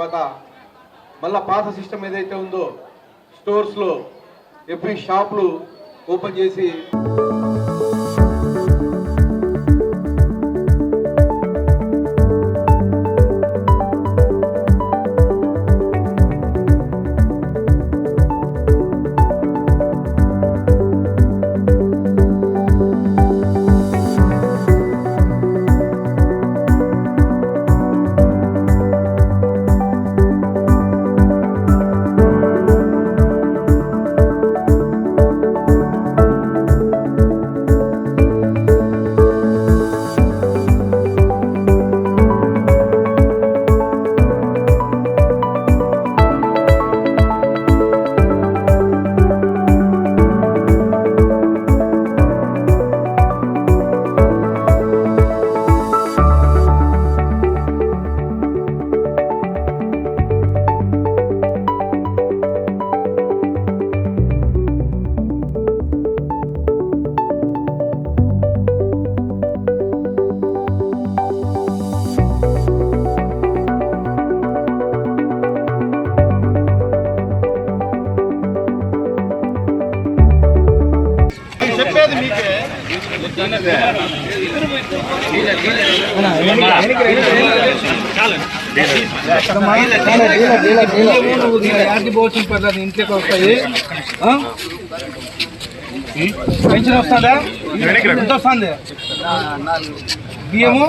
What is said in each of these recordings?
తర్వాత మళ్ళీ పాత సిస్టమ్ ఏదైతే ఉందో స్టోర్స్లో ఎఫ్పి షాపులు ఓపెన్ చేసి ఇంట్లోకి వస్తాయి. పెన్షన్ వస్తుందా? ఎంత వస్తుంది? బియ్యము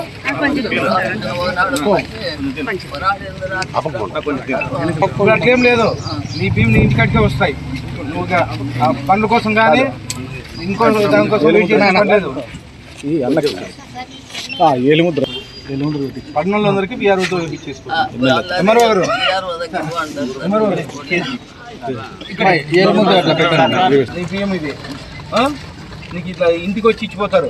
అట్లేం లేదు, నీ బియ్యం నీ ఇంటికాడికే వస్తాయి. నువ్వు పండ్ల కోసం కానీ ఇంకో దానికోసం లేదు. పట్టణంలోందరికి బీఆర్ఓతో ఎంఆర్ఓ గారు బియ్యం ఇది నీకు ఇట్లా ఇంటికి వచ్చి ఇచ్చిపోతారు.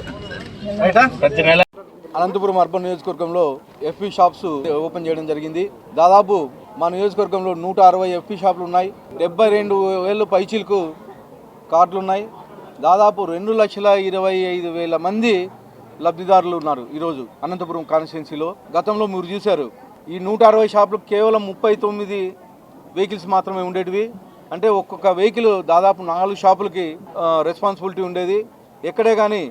అనంతపురం అర్బన్ నియోజకవర్గంలో ఎఫ్పి షాప్స్ ఓపెన్ చేయడం జరిగింది. దాదాపు మా నియోజకవర్గంలో 160 ఎఫ్పి షాపులు ఉన్నాయి. 72,000 పైచీలకు కార్డులు ఉన్నాయి. దాదాపు 2,25,000 మంది లబ్ధిదారులు ఉన్నారు ఈరోజు అనంతపురం కాన్స్టిట్యున్సీలో. గతంలో మీరు చూశారు, ఈ 160 షాపులు కేవలం 39 వెహికల్స్ మాత్రమే ఉండేటివి. అంటే ఒక్కొక్క వెహికల్ దాదాపు 4 షాపులకి రెస్పాన్సిబిలిటీ ఉండేది. ఎక్కడే కానీ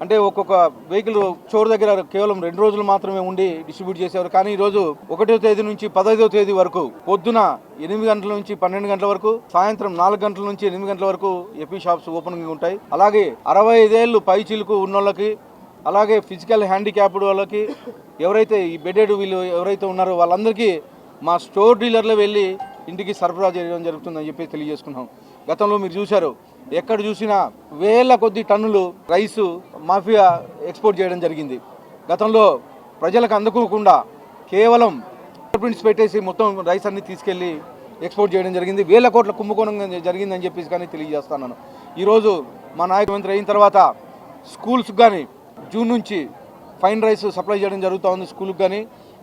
అంటే ఒక్కొక్క వెహికల్ చోరు దగ్గర కేవలం 2 రోజులు మాత్రమే ఉండి డిస్ట్రిబ్యూట్ చేసేవారు. కానీ ఈరోజు 1వ తేదీ నుంచి 15వ తేదీ వరకు పొద్దున 8 గంటల నుంచి 12 గంటల వరకు, సాయంత్రం 4 గంటల నుంచి 8 గంటల వరకు ఎఫ్పి షాప్స్ ఓపెనింగ్ ఉంటాయి. అలాగే 65 ఏళ్ళు పైచీలకు ఉన్నోళ్ళకి, అలాగే ఫిజికల్ హ్యాండిక్యాప్డ్ వాళ్ళకి, ఎవరైతే ఈ బెడెడ్ వీళ్ళు ఎవరైతే ఉన్నారో వాళ్ళందరికీ మా స్టోర్ డీలర్లు వెళ్ళి ఇంటికి సరఫరా చేయడం జరుగుతుందని చెప్పి తెలియజేసుకున్నాం. గతంలో మీరు చూశారు, ఎక్కడ చూసినా వేల కొద్ది టన్నులు రైసు మాఫియా ఎక్స్పోర్ట్ చేయడం జరిగింది. గతంలో ప్రజలకు అందుకోకుండా కేవలం ప్రింట్స్ పెట్టేసి మొత్తం రైస్ అన్ని తీసుకెళ్ళి ఎక్స్పోర్ట్ చేయడం జరిగింది. వేల కోట్ల కుంభకోణం జరిగిందని చెప్పేసి కానీ తెలియజేస్తున్నాను. ఈరోజు మా నాయకుమంత్రి అయిన తర్వాత స్కూల్స్కి కానీ జూన్ నుంచి ఫైన్ రైస్ సప్లై చేయడం జరుగుతూ ఉంది స్కూల్కి కానీ.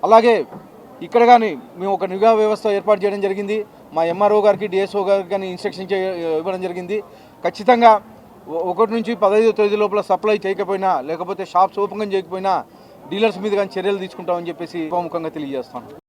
అలాగే ఇక్కడ కానీ మేము ఒక నిఘా వ్యవస్థ ఏర్పాటు చేయడం జరిగింది. మా ఎంఆర్ఓ గారికి, డిఎస్ఓ గారికి కానీ ఇన్స్ట్రక్షన్ ఇవ్వడం జరిగింది. ఖచ్చితంగా 1 నుంచి 15వ తేదీ లోపల సప్లై చేయకపోయినా, లేకపోతే షాప్స్ ఓపెన్ చేయకపోయినా డీలర్స్ మీద కానీ చర్యలు తీసుకుంటామని చెప్పేసి ఉపముఖంగా తెలియజేస్తాను.